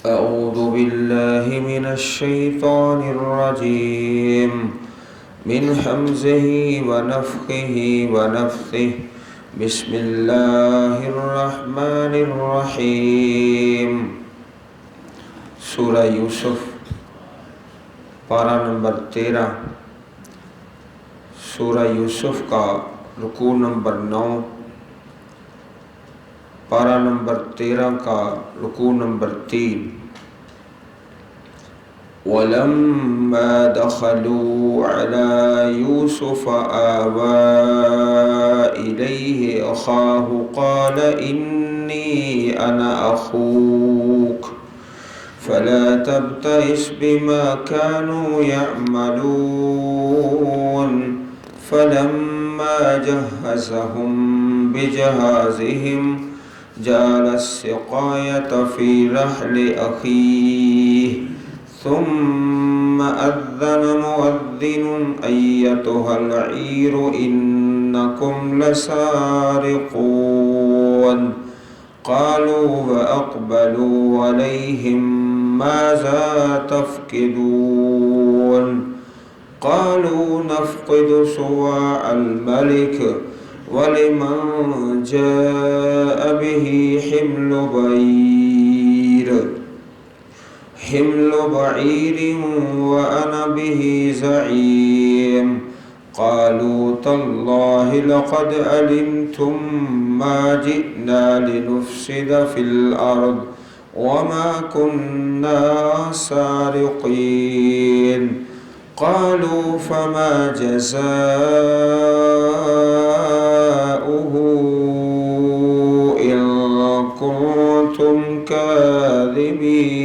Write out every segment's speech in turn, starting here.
أعوذ بالله من الشيطان الرجيم من همزه ونفخه ونفثه بسم الله الرحمن الرحيم سورہ یوسف پارہ نمبر 13 سورہ یوسف کا رکوع نمبر 9 پارہ نمبر 13 کا رکوع نمبر 3 وَلَمَّا دَخَلُوا عَلَى يُوسُفَ آوَى إِلَيْهِ أَخَاهُ قَالَ إِنِّي أَنَا أَخُوكَ فَلَا تَبْتَئِسْ بِمَا كَانُوا يَعْمَلُونَ فَلَمَّا جَهَّزَهُم بِجَهَازِهِمْ جعل السقاية في رحل أخيه ثم أذن مؤذن أيتها العير إنكم لسارقون قالوا وأقبلوا عليهم ماذا تفقدون قالوا نفقد صواع الملك ولمن جاء به حمل بعير وأنا به زعيم قالوا تالله لقد علمتم ما جئنا لنفسد في الأرض وما كنا سارقين قالوا فما جزاؤه إن كنتم كاذبين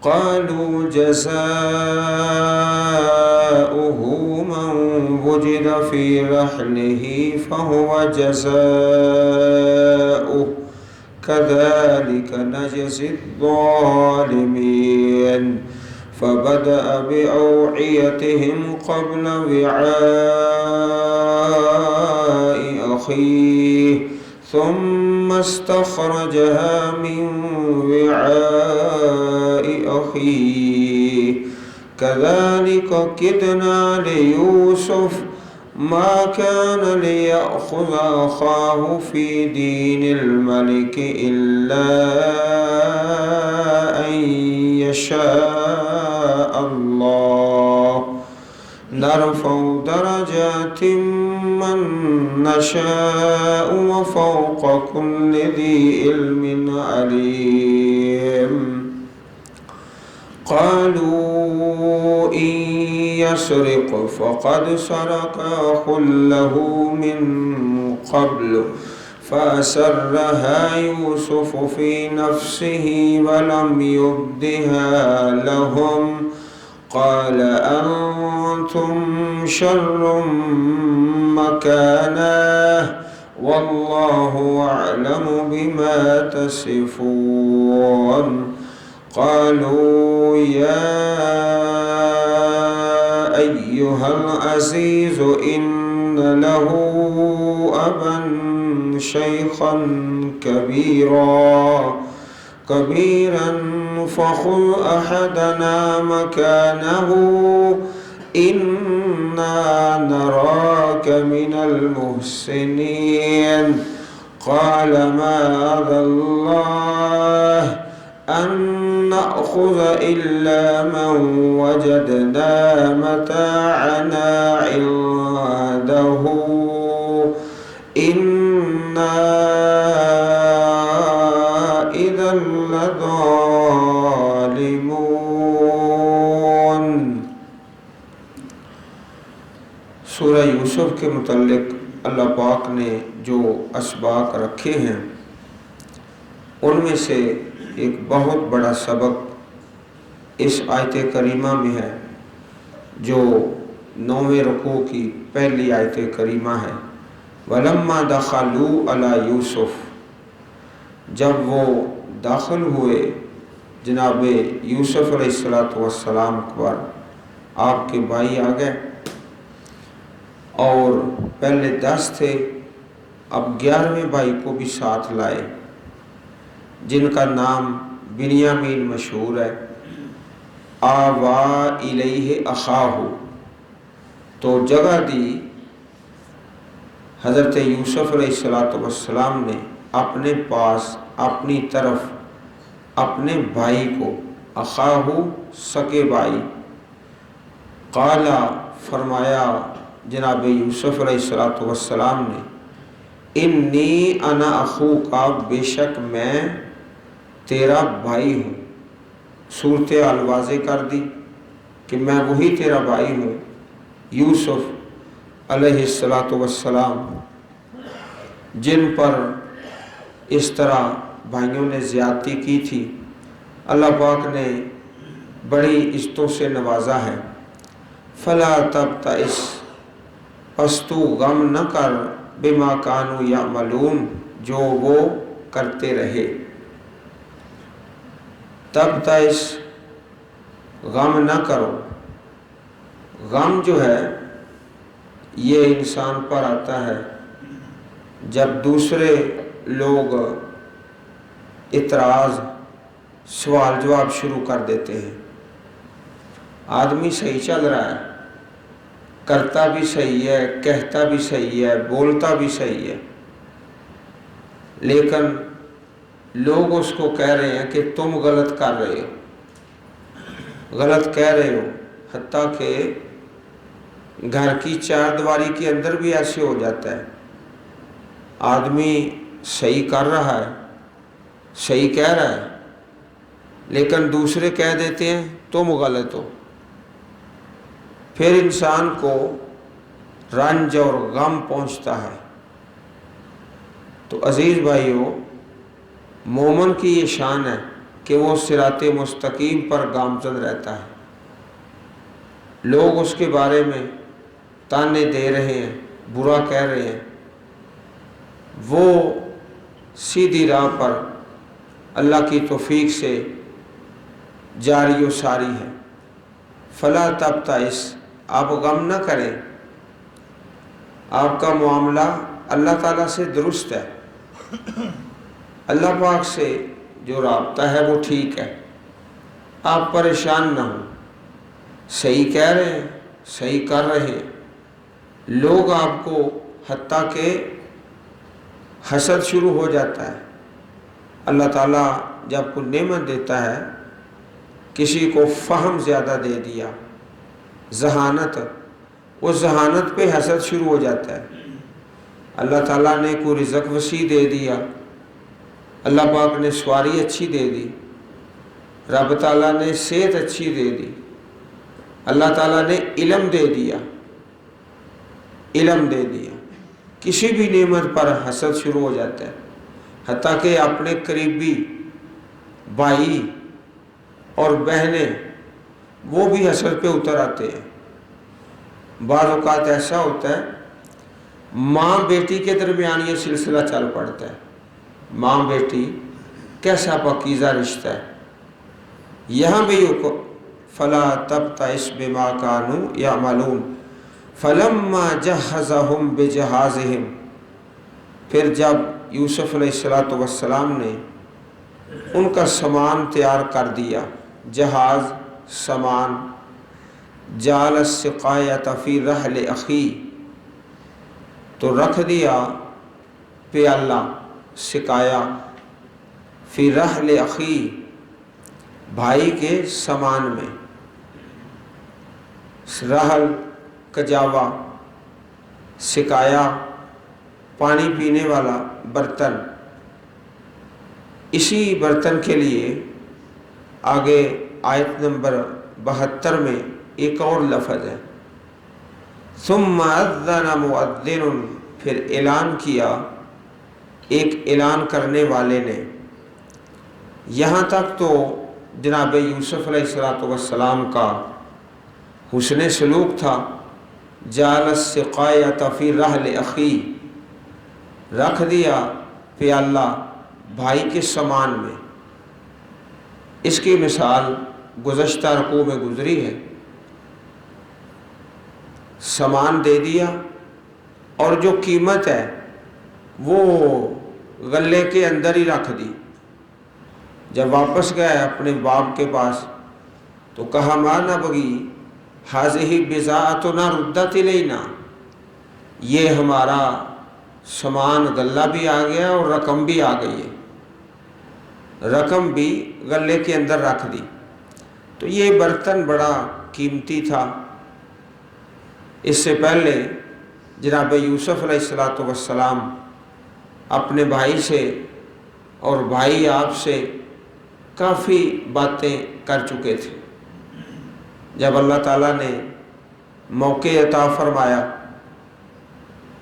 قالوا جزاؤه من وجد في رحله فهو جزاؤه كذلك نجزي الظالمين فبدأ بأوعيتهم قبل وعاء أخيه ثم استخرجها من وعاء أخيه كذلك كدنا ليوسف ما كان ليأخذ أخاه في دين الملك إلا أن يشاء الله نرفع درجات من نشاء وفوق كل ذي علم عليم قالوا إن يسرق فقد سرق أخ له من قبل فأسرها يوسف في نفسه ولم يبدها لهم قال أنتم شر مكانا والله أعلم بما تصفون قالوا يا أيها العزيز إن له أبا شيخا كبيرا فخذ أحدنا مكانه إنا نراك من المحسنين قال معاذ الله أن نأخذ إلا من وجدنا متاعنا عنده إنا إذا لظالمون۔ سورہ یوسف کے متعلق اللہ پاک نے جو اسباق رکھے ہیں ان میں سے ایک بہت بڑا سبق اس آیت کریمہ میں ہے جو 9ویں رکوع کی پہلی آیت کریمہ ہے۔ وَلَمَّا دَخَلُوا عَلَى يُوسُف، جب وہ داخل ہوئے جناب یوسف علیہ السلام پر، آپ کے بھائی آ گئے اور پہلے 10 تھے، اب 11ویں بھائی کو بھی ساتھ لائے جن کا نام बिन्यामीन मशहूर है, आवा इलैहि अखाहु, तो जगह दी हज़रत यूसुफ अलैहिस्सलाम ने अपने पास, अपनी तरफ अपने भाई को, अखाहु सके भाई, काला फरमाया जनाब यूसुफ अलैहिस्सलाम ने, इन्नी अना अखूका, बेशक मैं तेरा भाई हूँ। सूरत हाल वाज़े कर दी कि मैं वही तेरा भाई हूँ, यूसुफ अलैहिस्सलाम, जिन पर इस तरह भाइयों ने ज़्यादती की थी। अल्लाह पाक ने बड़ी इज़्ज़तों से नवाजा है। फला तबतइस, पस तू गम न कर, बिमा कानू यामलून, जो वो करते रहे। तबतइस, गम न करो। गम जो है ये इंसान पर आता है जब दूसरे लोग इतराज़, सवाल जवाब शुरू कर देते हैं। आदमी सही चल रहा है, करता भी सही है, कहता भी सही है, बोलता भी सही है, लेकिन लोग उसको कह रहे हैं कि तुम गलत कर रहे हो, गलत कह रहे हो। हत्ता कि घर की चारदीवारी के अंदर भी ऐसे हो जाता है, आदमी सही कर रहा है, सही कह रहा है, लेकिन दूसरे कह देते हैं तुम गलत हो। फिर इंसान को रंज और गम पहुंचता है। तो अजीज़ भाइयों, मोमिन की ये शान है कि वो सिराते मुस्तकीम पर गामज़द रहता है। लोग उसके बारे में ताने दे रहे हैं, बुरा कह रहे हैं, वो सीधी राह पर अल्लाह की तौफीक से जारी व सारी है। फला तबतइस, आप गम न करें, आपका मामला अल्लाह ताला से दुरुस्त है, अल्लाह पाक से जो राब्ता है वो ठीक है, आप परेशान ना हो। सही कह रहे हैं, सही कर रहे हैं, लोग आपको हत्ता के हसद शुरू हो जाता है। अल्लाह ताला जब कोई नेमत देता है, किसी को फ़हम ज़्यादा दे दिया, जहानत, उस जहानत पे हसद शुरू हो जाता है। अल्लाह ताला ने कोई रिज़्क़ वसी दे दिया, अल्लाह पाक ने सवारी अच्छी दे दी, रब ताला ने सेहत अच्छी दे दी, अल्लाह ताला ने इल्म दे दिया, इल्म दे दिया, किसी भी नेमत पर हसद शुरू हो जाता है। हत्ता कि अपने करीबी भाई और बहनें वो भी हसद पे उतर आते हैं। बाज़ औक़ात ऐसा होता है माँ बेटी के दरमियान ये सिलसिला चल पड़ता है, माँ बेटी कैसा पाकीज़ा रिश्ता है। यहाँ भी फला तबतइस बिमा कानू यामलून, फलम्मा जहज़हुम बिजहाज़िहिम, फिर जब यूसुफ अलैहिस्सलाम ने उनका सामान तैयार कर दिया, जहाज़ सामान, जाल सिकायत फ़ी रहल अख़ी, तो रख दिया प्याला, सिकाया, फ़ी रहल अख़ी, भाई के सामान में। रहल कजावा, सिकाया पानी पीने वाला बर्तन। इसी बर्तन के लिए आगे आयत नंबर 72 में एक और लफ्ज़ है, सुम्मा अज़्ज़न मुअद्दिनुन, फिर ऐलान किया एक ऐलान करने वाले ने। यहाँ तक तो जनाब यूसुफ अलैहिस्सलाम का हुस्न सलूक था, जाल सिकायत फ़ी रहल अख़ी, रख दिया प्याला भाई के सामान में। इसकी मिसाल गुज़श्ता रकू में गुज़री है। सामान दे दिया और जो कीमत है वो गले के अंदर ही रख दी, جب واپس گئے اپنے باپ کے پاس تو کہا ما نبغی حاضہ بضاعتنا ردت الینا، یہ ہمارا سامان غلہ بھی آ گیا اور رقم بھی آ گئی ہے، رقم بھی غلے کے اندر رکھ دی۔ تو یہ برتن بڑا قیمتی تھا۔ اس سے پہلے جناب یوسف علیہ السلام اپنے بھائی سے اور بھائی آپ سے کافی باتیں کر چکے تھے۔ جب اللہ تعالیٰ نے موقع عطا فرمایا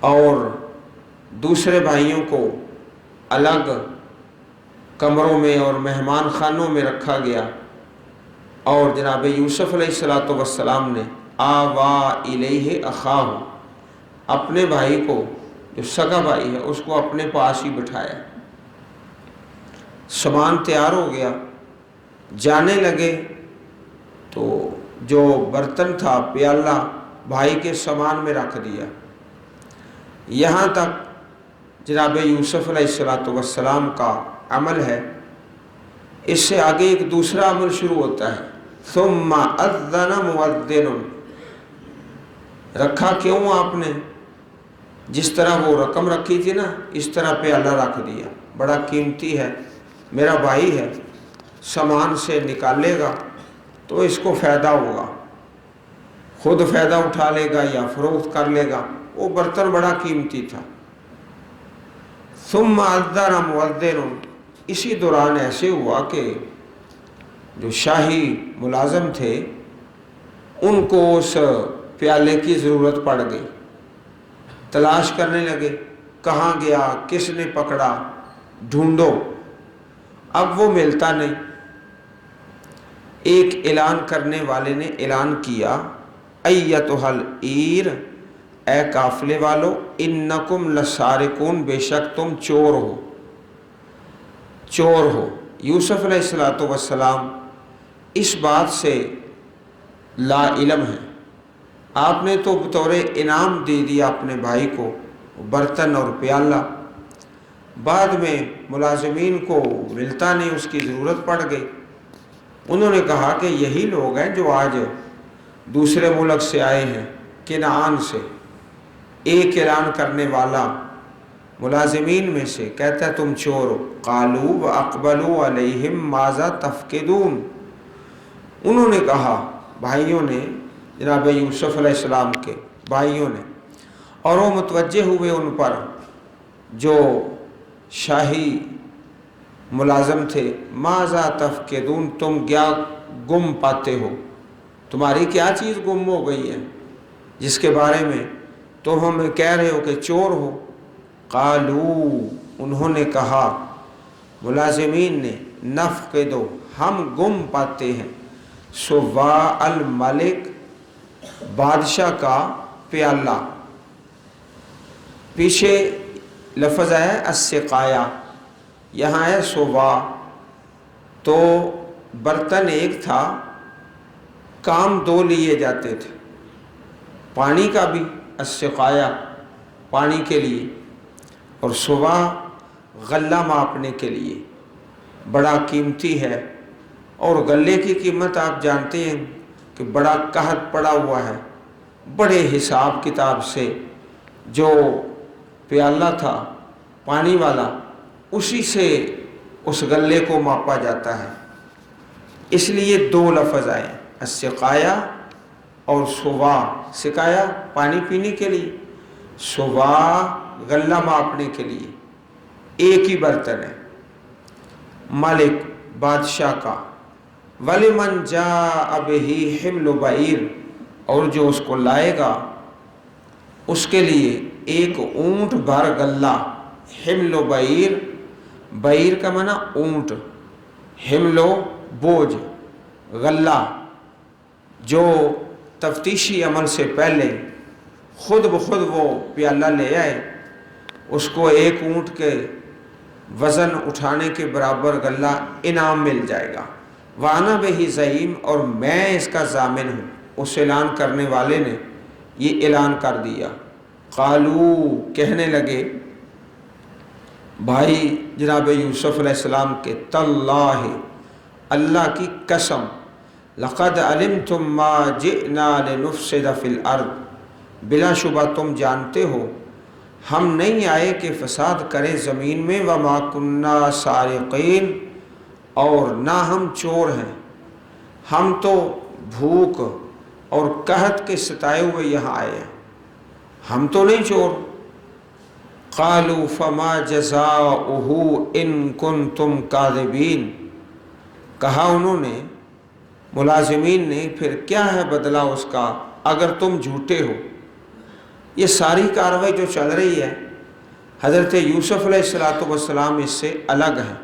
اور دوسرے بھائیوں کو الگ کمروں میں اور مہمان خانوں میں رکھا گیا، اور جناب یوسف علیہ السلام نے آوا الیہ اخاہ، اپنے بھائی کو جو سگا بھائی ہے اس کو اپنے پاس ہی بٹھایا۔ سامان تیار ہو گیا، جانے لگے تو جو برتن تھا پیالہ بھائی کے سامان میں رکھ دیا۔ یہاں تک جناب یوسف علیہ السلام کا عمل ہے۔ اس سے آگے ایک دوسرا عمل شروع ہوتا ہے، ثم اذن مؤذن۔ رکھا کیوں آپ نے؟ جس طرح وہ رقم رکھی تھی نا اس طرح پیالہ رکھ دیا، بڑا قیمتی ہے، میرا بھائی ہے، سامان سے نکالے گا تو اس کو فائدہ ہوگا، خود فائدہ اٹھا لے گا یا فروخت کر لے گا، وہ برتن بڑا قیمتی تھا۔ ثم اذن مؤذن، اسی دوران ایسے ہوا کہ جو شاہی ملازم تھے ان کو اس پیالے کی ضرورت پڑ گئی، تلاش کرنے لگے کہاں گیا، کس نے پکڑا، ڈھونڈو۔ اب وہ ملتا نہیں۔ ایک اعلان کرنے والے نے اعلان کیا، ایتھا العیر، اے قافلے والو، انکم لسارقون، بے شک تم چور ہو، چور ہو۔ یوسف علیہ السلام اس بات سے لا علم ہے، آپ نے تو بطور انعام دے دیا اپنے بھائی کو برتن اور پیالہ، بعد میں ملازمین کو ملتا نہیں، اس کی ضرورت پڑ گئی۔ انہوں نے کہا کہ یہی لوگ ہیں جو آج دوسرے ملک سے آئے ہیں، کنعان سے۔ ایک اعلان کرنے والا ملازمین میں سے کہتا ہے تم چور ہو۔ قالوا واقبلوا علیہم ماذا تفقدون، انہوں نے کہا، بھائیوں نے، جناب یوسف علیہ السلام کے بھائیوں نے، اور وہ متوجہ ہوئے ان پر جو شاہی ملازم تھے، ماذا تفقدون، تم کیا گم پاتے ہو، تمہاری کیا چیز گم ہو گئی ہے جس کے بارے میں تم ہمیں کہہ رہے ہو کہ چور ہو۔ قالوا، انہوں نے کہا ملازمین نے، نفقدو، ہم گم پاتے ہیں، سواء الملک، بادشاہ کا پیالہ۔ پیچھے لفظ ہے السقایا، یہاں ہے سواء، تو برتن ایک تھا، کام دو لیے جاتے تھے، پانی کا بھی السقایا، پانی کے لیے، اور سواء غلہ ماپنے کے لیے، بڑا قیمتی ہے۔ اور غلے کی قیمت آپ جانتے ہیں کہ بڑا قحط پڑا ہوا ہے، بڑے حساب کتاب سے جو پیالہ تھا پانی والا اسی سے اس غلے کو ماپا جاتا ہے، اس لیے دو لفظ آئے، السقایا اور سواء۔ سقایا پانی پینے کے لیے، سواء غلہ ماپنے کے لیے، ایک ہی برتن ہے، ملک بادشاہ کا۔ وَلِمَنْ جَاءَ بِهِ حِمْلُ بَعِيرٍ، اور جو اس کو لائے گا اس کے لیے ایک اونٹ بھر غلہ، حمل و بعیر، بعیر کا معنی اونٹ، حمل و بوجھ، غلہ، جو تفتیشی عمل سے پہلے خود بخود وہ پیالہ لے آئے، اس کو ایک اونٹ کے وزن اٹھانے کے برابر غلہ انعام مل جائے گا۔ وَأَنَا بِهِ زَعِيمٌ، اور میں اس کا ضامن ہوں۔ اس اعلان کرنے والے نے یہ اعلان کر دیا۔ قالو، کہنے لگے، भाई जनाब यूसुफ अलैहिस्सलाम के तल्लाह, अल्लाह की कसम, लक़द अलिमतुम मा जिअना लिनुफ़सिद फ़िल अर्द, बिलाशुबा तुम जानते हो हम नहीं आए कि फ़साद करें ज़मीन में, व मा कुन्ना सारिक़ीन, और ना हम चोर हैं, हम तो भूख और कहत के सताए हुए यहाँ आए हैं, हम तो नहीं चोर। क़ालू फ़मा जज़ाउहु इन कुन्तुम काज़िबीन, कहा उन्होंने मुलाजिमीन ने, फिर क्या है बदला उसका अगर तुम झूठे हो। ये सारी कार्रवाई जो चल रही है हज़रत यूसुफ अलैहिस्सलाम इससे अलग है।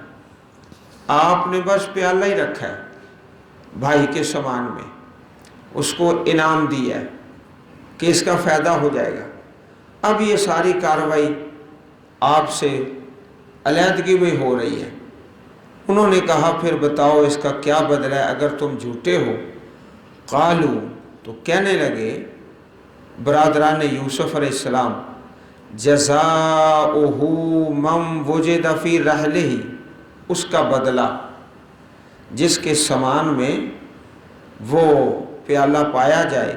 आपने बस प्याला ही रखा है भाई के समान में, उसको इनाम दिया है कि इसका फ़ायदा हो जाएगा। अब ये सारी कार्रवाई आपसे अलहदगी में हो रही है। उन्होंने कहा फिर बताओ इसका क्या बदला है अगर तुम झूठे हो। क़ालू, तो कहने लगे बरादरान यूसुफ अलैहिस्सलाम, जज़ाउहु मम वुजिद फ़ी रहलिही, उसका बदला जिसके समान में वो प्याला पाया जाए,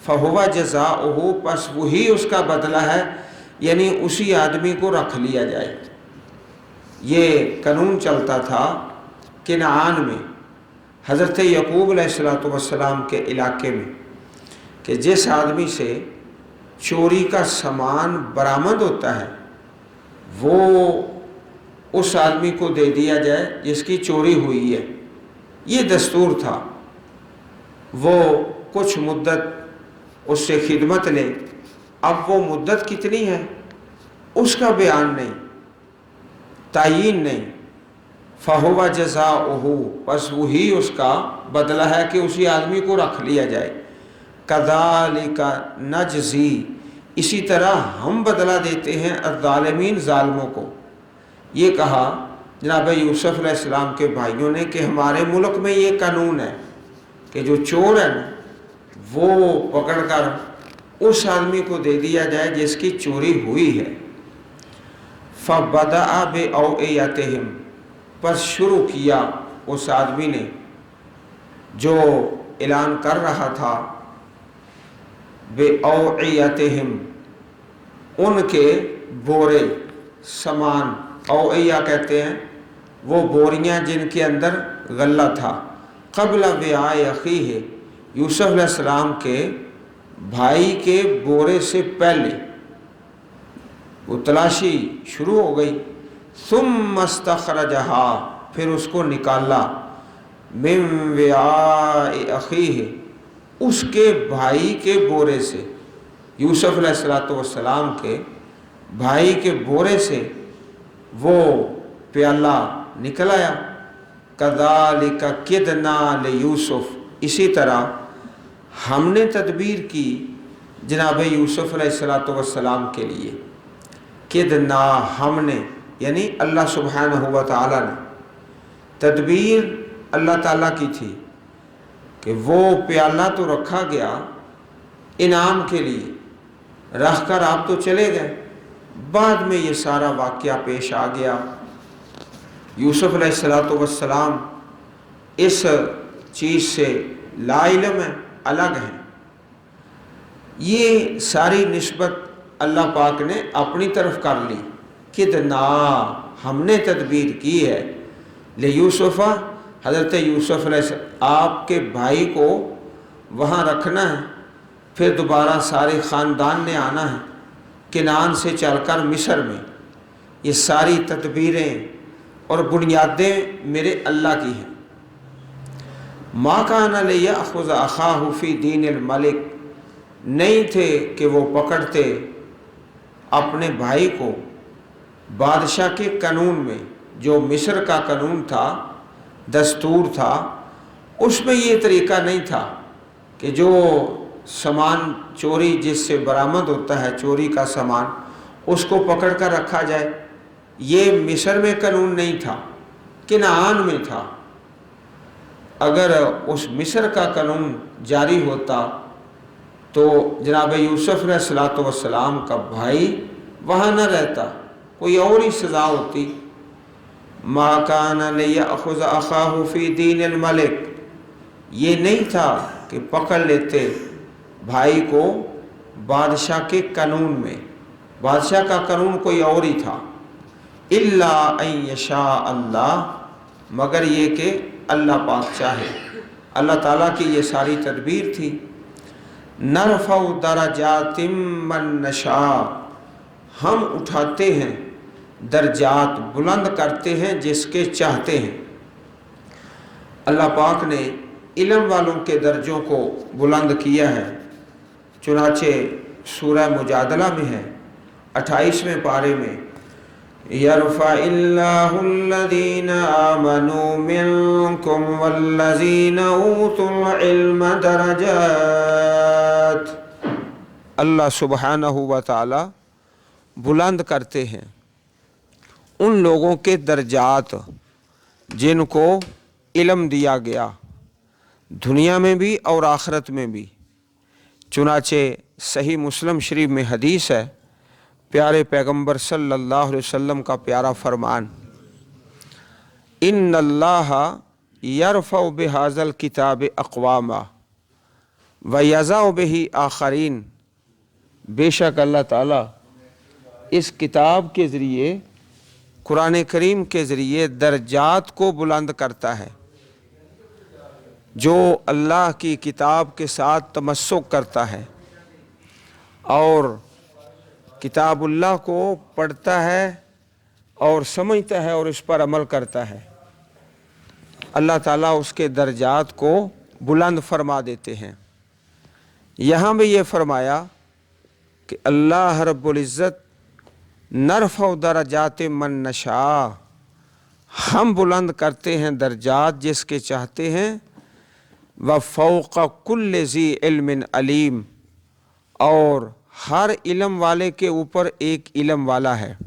फ़हुवा जज़ाउहु, बस वही उसका बदला है, यानी उसी आदमी को रख लिया जाए। ये कानून चलता था किनान में हज़रत यकूब अलैहिस्सलाम के इलाके में कि जिस आदमी से चोरी का सामान बरामद होता है वो उस आदमी को दे दिया जाए जिसकी चोरी हुई है। ये दस्तूर था। वो कुछ मुद्दत उससे खिदमत ले, अब वो मुद्दत कितनी है उसका बयान नहीं, तायीन नहीं। फ़हुवा जज़ाउहु, बस वही उसका बदला है कि उसी आदमी को रख लिया जाए। कज़ालिका नजज़ी, इसी तरह हम बदला देते हैं अज़्ज़ालिमीन, ज़ालिमों को। ये कहा जनाब यूसुफ अलैहिस्सलाम के भाइयों ने कि हमारे मुल्क में ये कानून है कि जो चोर है वो पकड़कर उस आदमी को दे दिया जाए जिसकी चोरी हुई है। फ़बदअ बिअौइयतिहिम, पर शुरू किया उस आदमी ने जो ऐलान कर रहा था, बिअौइयतिहिम, उनके बोरे सामान, औइया कहते हैं वो बोरियां जिनके अंदर गल्ला था। क़ब्ल विआए अख़ीहि, यूसुफ अलैहिस्सलाम के भाई के बोरे से पहले वो तलाशी शुरू हो गई। सुम्मा इस्तख़रजहा, फिर उसको निकाला, मिन विआए अख़ीहि, उसके भाई के बोरे से, यूसुफ अलैहिस्सलाम के भाई के बोरे से वो प्याला निकल आया। कज़ालिका किदना लियूसुफ, इसी तरह हमने तदबीर की जनाब यूसुफ अलैहिस्सलाम के लिए। किदना, हमने, यानी अल्लाह सुब्हानहु व तआला ने, तदबीर अल्लाह ताला की थी कि वो प्याला तो रखा गया इनाम के लिए, रख कर आप तो चले गए, बाद में ये सारा वाक़या पेश आ गया। यूसुफ अलैहिस्सलाम इस चीज़ से लाइल्म है, अलग है। ये सारी निस्बत अल्लाह पाक ने अपनी तरफ कर ली। कितना हमने तदबीर की है ले यूसुफ़ा, हज़रत यूसुफ आपके भाई को वहाँ रखना है, फिर दोबारा सारे ख़ानदान ने आना है किनान से चलकर मिस्र में। ये सारी तदबीरें और बुनियादें मेरे अल्लाह की हैं। मा काना लियअख़ुज़ अख़ाहु फ़ी दीनिल मलिक, नहीं थे कि वो पकड़ते अपने भाई को बादशाह के कानून में, जो मिस्र का कानून था, दस्तूर था, उसमें ये तरीका नहीं था कि जो सामान चोरी जिससे बरामद होता है, चोरी का सामान, उसको पकड़ कर रखा जाए। ये मिस्र में कानून नहीं था, किनान में था। अगर उस मिस्र का कानून जारी होता तो जनाब यूसुफ अलैहिस्सलाम का भाई वहाँ न रहता, कोई और ही सज़ा होती। मा कान लियअख़ुज़ अख़ाहु फ़ी दीनिल मलिक, ये नहीं था कि पकड़ लेते भाई को बादशाह के कानून में, बादशाह का कानून कोई और ही था। इल्ला अन यशा अल्लाह, मगर ये कि अल्लाह पाक चाहे। अल्लाह ताला की ये सारी तदबीर थी। नरफ़उ दरजातिम मन नशा, हम उठाते हैं दर्जात, बुलंद करते हैं जिसके चाहते हैं। अल्लाह पाक ने इल्म वालों के दर्जों को बुलंद किया है। चुनाचे सूरह मुजादला में है 28वें पारे में, यरफ़इल्लाहुल्लज़ीना आमनू मिनकुम वल्लज़ीना ऊतुल इल्म दरजात। अल्लाह सुब्हानहु व तआला बुलंद करते हैं उन लोगों के दर्जात जिनको इल्म दिया गया, दुनिया में भी और आखिरत में भी। चुनाचे सही मुस्लिम शरीफ में हदीस है, प्यारे पैगंबर सल्लल्लाहु अलैहि वसल्लम का प्यारा फरमान, इन्नल्लाह यरफ़उ बिहाज़ल किताब अक़वामा व यज़अउ बिही आखरीन। बेशक अल्लाह ताला इस किताब के ज़रिए, कुरान करीम के ज़रिए दर्जात को बुलंद करता है। जो अल्लाह की किताब के साथ तमस्सुक करता है और किताबुल्लाह को पढ़ता है और समझता है और इस पर अमल करता है, अल्लाह ताला उसके दर्जात को बुलंद फरमा देते हैं। यहाँ भी ये फरमाया कि अल्लाह रब्बुल इज़्ज़त नरफ़उ दरजात मन नशा, हम बुलंद करते हैं दर्जात जिसके चाहते हैं। व फ़ौक़ कुल्ल ज़ी इल्मिन अलीम, और हर इल्म वाले के ऊपर एक इल्म वाला है।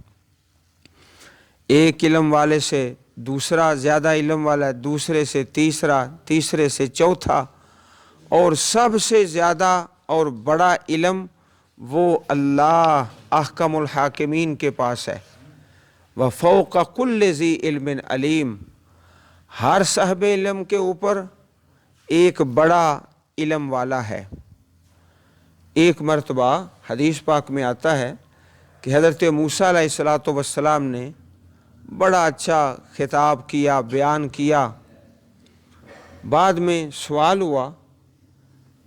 एक इल्म वाले से दूसरा ज़्यादा इल्म वाला है, दूसरे से तीसरा, तीसरे से चौथा, और सबसे ज़्यादा और बड़ा इल्म वो अल्लाह अहकमुल हाकिमीन के पास है। व फ़ौक़ कुल्ल ज़ी इल्मिन अलीम, हर साहिब इल्म के ऊपर एक बड़ा इल्म वाला है। एक मरतबा हदीस पाक में आता है कि हज़रत मूसा अलैहिस्सलातु वस्सलाम ने बड़ा अच्छा खिताब किया, बयान किया। बाद में सवाल हुआ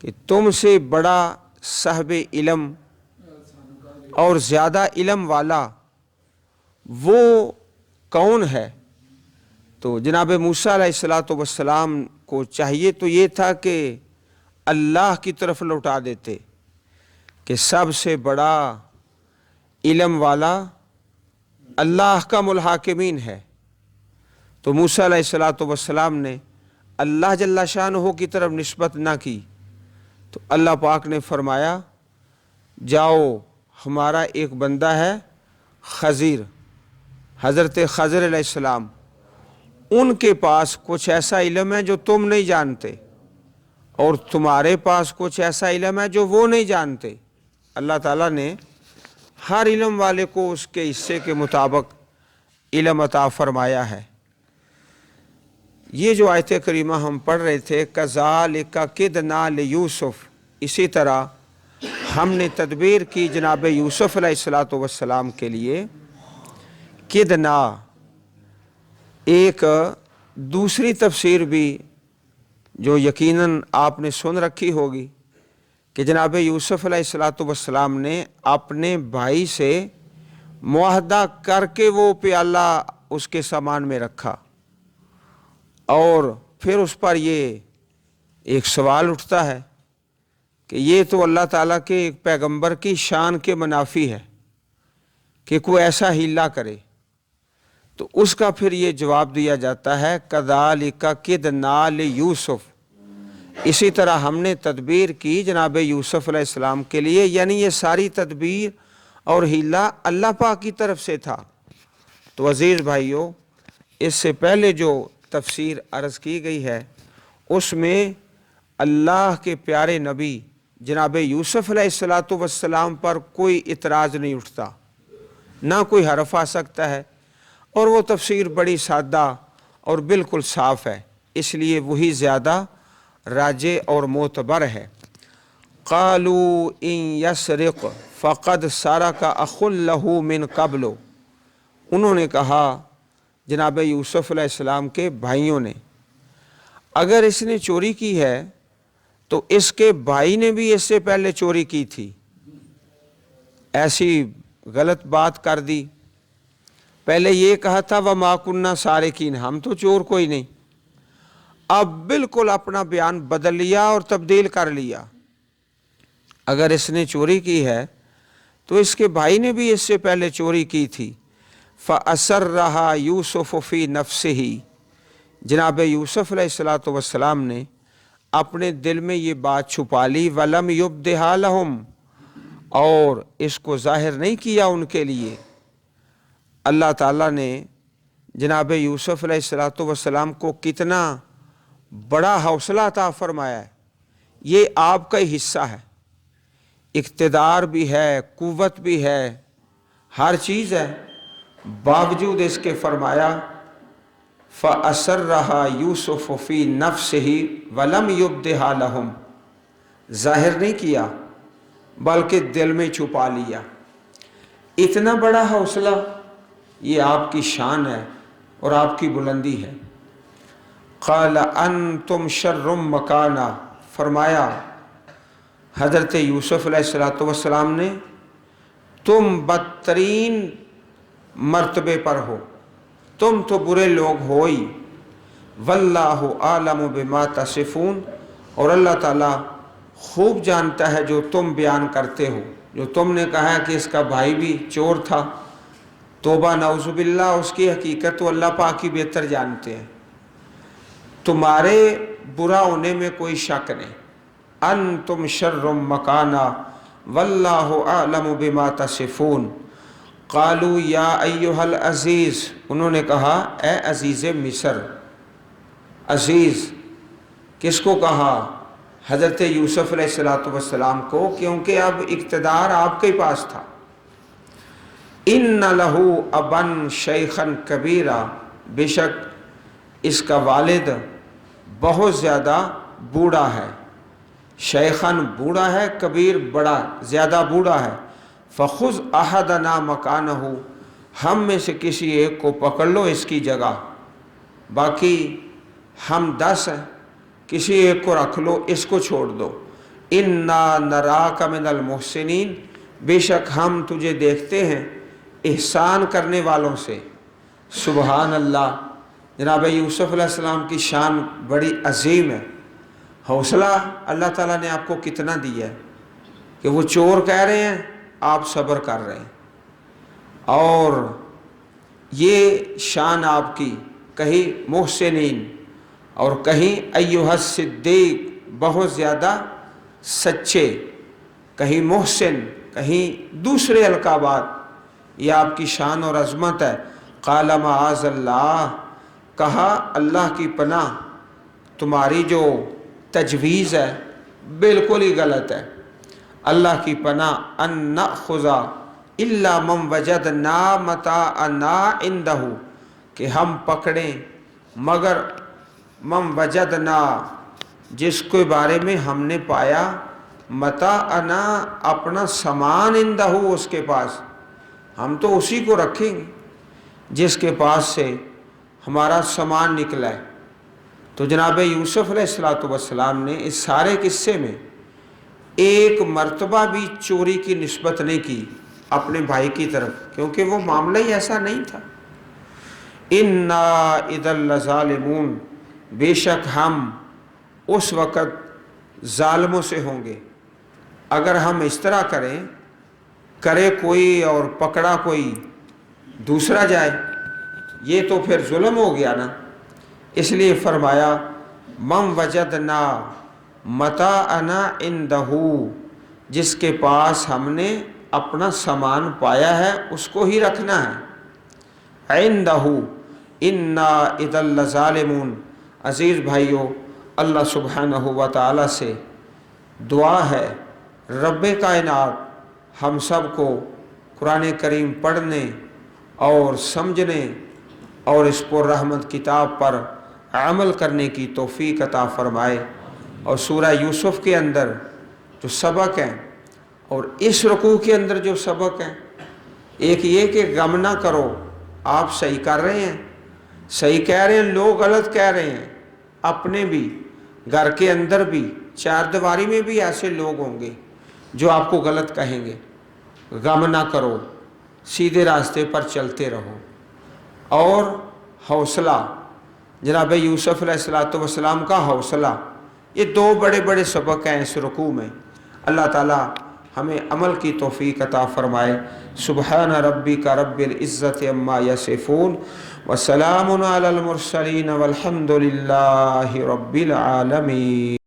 कि तुमसे बड़ा साहिब इल्म और ज़्यादा इल्म वाला वो कौन है? तो जनाब मूसा अलैहिस्सलातु वस्सलाम को चाहिए तो ये था कि अल्लाह की तरफ लौटा देते कि सबसे बड़ा इल्म वाला अल्लाह का मुल्हाकिमीन है। तो मूसा अलैहिस्सलातु वस्सलाम ने अल्लाह जल्ला शानहू की तरफ निस्बत ना की। तो अल्लाह पाक ने फरमाया, जाओ, हमारा एक बंदा है खज़ीर, हज़रत खज़र अलैहिस्सलाम, उनके पास कुछ ऐसा इल्म है जो तुम नहीं जानते, और तुम्हारे पास कुछ ऐसा इल्म है जो वो नहीं जानते। अल्लाह ताला ने हर इल्म वाले को उसके हिस्से के मुताबिक इल्म अता फरमाया है। ये जो आयत करीमा हम पढ़ रहे थे, कज़ालिका किदना लियूसुफ, इसी तरह हमने तदबीर की जनाब यूसुफ अलैहिस्सलातु वस्सलाम के लिए। किदना एक दूसरी तफसीर भी जो यकीनन आपने सुन रखी होगी कि जनाब यूसुफ अलैहिस्सलातु वस्सलाम ने अपने भाई से मुआहदा करके वो प्याला उसके सामान में रखा, और फिर उस पर ये एक सवाल उठता है कि ये तो अल्लाह ताला के एक पैगंबर की शान के मुनाफी है कि कोई ऐसा हीला करे। तो उसका फिर ये जवाब दिया जाता है, कज़ालिका किदना लियूसुफ, इसी तरह हमने तदबीर की जनाब यूसुफ अलैहिस्सलाम के लिए, यानी ये सारी तदबीर और हीला अल्लाह पाक की तरफ से था। तो अज़ीज़ भाइयों, इससे पहले जो तफसीर अर्ज़ की गई है उसमें अल्लाह के प्यारे नबी जनाब यूसुफ अलैहिस्सलातु वस्सलाम पर कोई इतराज़ नहीं उठता। نہ کوئی حرف آ سکتا ہے، اور وہ تفسیر بڑی سادہ اور بالکل صاف ہے، اس لیے وہی زیادہ راجع اور معتبر ہے۔ قالوا ان یسرق فقد سرق اخ له من قبل، انہوں نے کہا جناب یوسف علیہ السلام کے بھائیوں نے، اگر اس نے چوری کی ہے تو اس کے بھائی نے بھی اس سے پہلے چوری کی تھی، ایسی غلط بات کر دی۔ پہلے یہ کہا تھا وَمَا كُنَّا سَارِقِينَ، ہم تو چور کوئی نہیں، اب بالکل اپنا بیان بدل لیا اور تبدیل کر لیا۔ اگر اس نے چوری کی ہے تو اس کے بھائی نے بھی اس سے پہلے چوری کی تھی۔ فَأَسَرَّهَا يُوسُفُ فِي نَفْسِهِ، جناب یوسف علیہ السلام نے اپنے دل میں یہ بات چھپا لی، وَلَمْ يُبْدِهَا لَهُمْ، اور اس کو ظاہر نہیں کیا ان کے لیے۔ اللہ تعالیٰ نے جناب یوسف علیہ السلام کو کتنا بڑا حوصلہ عطا فرمایا ہے، یہ آپ کا ہی حصہ ہے، اقتدار بھی ہے، قوت بھی ہے، ہر چیز ہے، باوجود اس کے فرمایا فَأَسَرَّهَا يُوسُفُ فِي نَفْسِهِ وَلَمْ يُبْدِهَا لَهُمْ، ظاہر نہیں کیا بلکہ دل میں چھپا لیا۔ اتنا بڑا حوصلہ، یہ آپ کی شان ہے اور آپ کی بلندی ہے۔ قَالَ أَنْتُمْ شَرٌّ مَكَانًا، فرمایا حضرت یوسف علیہ السلام نے، تم بدترین مرتبے پر ہو، تم تو برے لوگ ہو ہی، واللہ عالم بما تصفون، اور اللہ تعالیٰ خوب جانتا ہے جو تم بیان کرتے ہو۔ جو تم نے کہا ہے کہ اس کا بھائی بھی چور تھا، توبہ نعوذ باللہ، اس کی حقیقت تو اللہ پاک ہی بہتر جانتے ہیں، تمہارے برا ہونے میں کوئی شک نہیں۔ انتم شر مکانا واللہ اعلم بما تصفون۔ قالوا یا ایہا العزیز، انہوں نے کہا اے عزیز مصر۔ عزیز کس کو کہا؟ حضرت یوسف علیہ السلام کو، کیونکہ اب اقتدار آپ کے پاس تھا۔ ان لہ ابن شیخا کبیرا، بے شک اس کا والد بہت زیادہ بوڑھا ہے، شیخن بوڑھا ہے، کبیر بڑا زیادہ بوڑھا ہے، فخذ احدنا مکانہ، ہم میں سے کسی ایک کو پکڑ لو اس کی جگہ، باقی ہم 10 ہیں، کسی ایک کو رکھ لو، اس کو چھوڑ دو۔ انا نراک من المحسنین، بے شک ہم تجھے دیکھتے ہیں احسان کرنے والوں سے۔ سبحان اللہ، جناب یوسف علیہ السلام کی شان بڑی عظیم ہے۔ حوصلہ اللہ تعالیٰ نے آپ کو کتنا دیا ہے کہ وہ چور کہہ رہے ہیں، آپ صبر کر رہے ہیں، اور یہ شان آپ کی، کہیں محسنین اور کہیں ایہا الصدیق، بہت زیادہ سچے، کہیں محسن، کہیں دوسرے القابات، یہ آپ کی شان اور عظمت ہے۔ قال معاذ اللہ، کہا اللہ کی پناہ، تمہاری جو تجویز ہے بالکل ہی غلط ہے، اللہ کی پناہ، ان نأخذ الا من وجدنا متاعنا عنده، کہ ہم پکڑیں مگر من وجدنا، جس کے بارے میں ہم نے پایا، متاعنا، اپنا سامان، عنده، اس کے پاس، ہم تو اسی کو رکھیں گے جس کے پاس سے ہمارا سامان نکلا ہے۔ تو جناب یوسف علیہ السلام نے اس سارے قصے میں ایک مرتبہ بھی چوری کی نسبت نہیں کی اپنے بھائی کی طرف، کیونکہ وہ معاملہ ہی ایسا نہیں تھا۔ انا اذا لظالمون، بے شک ہم اس وقت ظالموں سے ہوں گے، اگر ہم اس طرح کرے کوئی اور پکڑا کوئی دوسرا جائے، یہ تو پھر ظلم ہو گیا نا۔ اس لیے فرمایا من وجدنا متاعنا عنده، جس کے پاس ہم نے اپنا سامان پایا ہے اس کو ہی رکھنا ہے۔ عنده انا اذا لظالمون۔ عزیز بھائیو، اللہ سبحانہ و تعالی سے دعا ہے رب کائنات ہم سب کو कुरान करीम पढ़ने और समझने और इस पर रहमत किताब पर अमल करने की तौफीक अता फरमाए। और सूरह यूसुफ के अंदर जो सबक हैं और इस रुकू के अंदर जो सबक हैं, एक ये कि गम ना करो, आप सही कर रहे हैं, सही कह रहे हैं, लोग गलत कह रहे हैं, अपने भी घर के अंदर भी चार दीवारी में भी ऐसे लोग होंगे जो आपको गलत कहेंगे। गम ना करो, सीधे रास्ते पर चलते रहो। और हौसला, जनाब यूसुफ अलैहिस्सलाम का हौसला, ये दो बड़े बड़े सबक हैं इस रुकू में। अल्लाह ताला हमें अमल की तौफीक अता फरमाए। सुबहान रब्बिका रब्बिल इज़्ज़ति अम्मा यसिफून व सलामुन अलल मुरसलीन वल्हम्दुलिल्लाहि रब्बिल आलमीन।